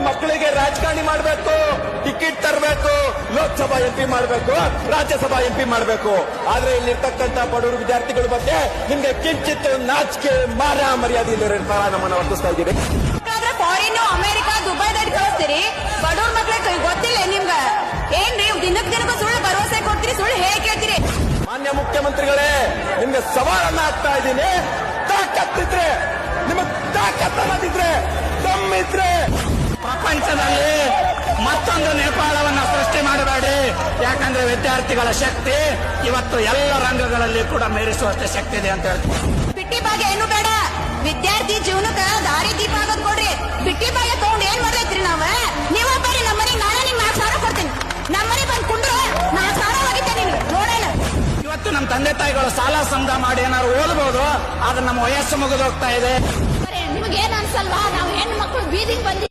ನಿಮ್ ಮಕ್ಕಳಿಗೆ ರಾಜಕಾರಣಿ ಮಾಡಬೇಕು, ಟಿಕೆಟ್ ತರಬೇಕು, ಲೋಕಸಭಾ MP ಮಾಡಬೇಕು, ರಾಜ್ಯಸಭಾ MP ಮಾಡಬೇಕು. ಆದ್ರೆ ಇಲ್ಲಿರ್ತಕ್ಕಂಥ ಬಡವರು ವಿದ್ಯಾರ್ಥಿಗಳ ಬಗ್ಗೆ ನಿಮ್ಗೆ ಕಿಂಚಿತ್ ನಾಚಿಕೆ ಮಾರ ಮರ್ಯಾದೆ ಇಲ್ಲಿರ್ತಾರ ನಮ್ಮನ್ನ ವರ್ತಿಸ್ತಾ ಇದ್ದೀರಿ. ಫಾರಿನ್ ಅಮೆರಿಕ ದುಬೈದಲ್ಲಿ ಕಳಿಸ್ತೀರಿ, ಬಡವ್ರ ಮಕ್ಳಿಗೆ ಗೊತ್ತಿಲ್ಲ ನಿಮ್ಗ ಏನ್ರಿ? ದಿನಕ್ಕೂ ಸುಳ್ಳು ಭರವಸೆ ಕೊಡ್ತೀರಿ, ಸುಳ್ಳು ಹೇಗೆ ಕೇಳ್ತೀರಿ? ಮಾನ್ಯ ಮುಖ್ಯಮಂತ್ರಿಗಳೇ, ನಿಮ್ಗೆ ಸವಾಲನ್ನ ಹಾಕ್ತಾ ಇದ್ದೀನಿ. ತಾಕತ್ತಿದ್ರೆ, ನಿಮಗ್ ತಾಕತ್ತನ್ನದಿದ್ರೆ, ದಮ್ಮಿದ್ರೆ ಪ್ರಪಂಚದಲ್ಲಿ ಮತ್ತೊಂದು ನೇಪಾಳವನ್ನ ಸೃಷ್ಟಿ ಮಾಡಬೇಡಿ. ಯಾಕಂದ್ರೆ ವಿದ್ಯಾರ್ಥಿಗಳ ಶಕ್ತಿ ಇವತ್ತು ಎಲ್ಲ ರಂಗಗಳಲ್ಲಿ ಕೂಡ ಮೀರಿಸುವಷ್ಟು ಶಕ್ತಿ ಇದೆ ಅಂತ ಹೇಳ್ತೀವಿ. ಬಿಟ್ಟಿ ಭಾಗ್ಯ ಏನು ಬೇಡ, ವಿದ್ಯಾರ್ಥಿ ಜೀವನಕ್ಕ ದಾರಿ ದೀಪ ಆಗೋದ್ ಕೊಡ್ರಿ. ಬಿಟ್ಟಿ ಭಾಗ್ಯ ತಗೊಂಡ್ ಏನ್ ಮಾಡ್ಲೈತ್ರಿ? ನೀವ ಬರ್ರಿ ನಮ್ಮನೆ, ನಾನೇ ನಿಮ್ 4 ಸಾವಿರ ಕೊಡ್ತೀನಿ. ನಮ್ಮನೆ ಬಂದ್ ಕುಂಡ್ರ 4 ಸಾವಿರ ಆಗಿದ್ದೆ ನಿಮ್ಗೆ ನೋಡೋಣ. ಇವತ್ತು ನಮ್ಮ ತಂದೆ ತಾಯಿಗಳು ಸಾಲ ಸಮದ ಮಾಡಿ ಏನಾದ್ರು ಓದಬಹುದು, ಆದ್ರೆ ನಮ್ಮ ವಯಸ್ಸು ಮುಗಿದೋಗ್ತಾ ಇದೆ. ನಿಮ್ಗೆ ಏನ್ ಅನ್ಸಲ್ವಾ? ನಾವು ಹೆಣ್ಣು ಮಕ್ಕಳು ಬೀದಿಗೆ ಬಂದಿ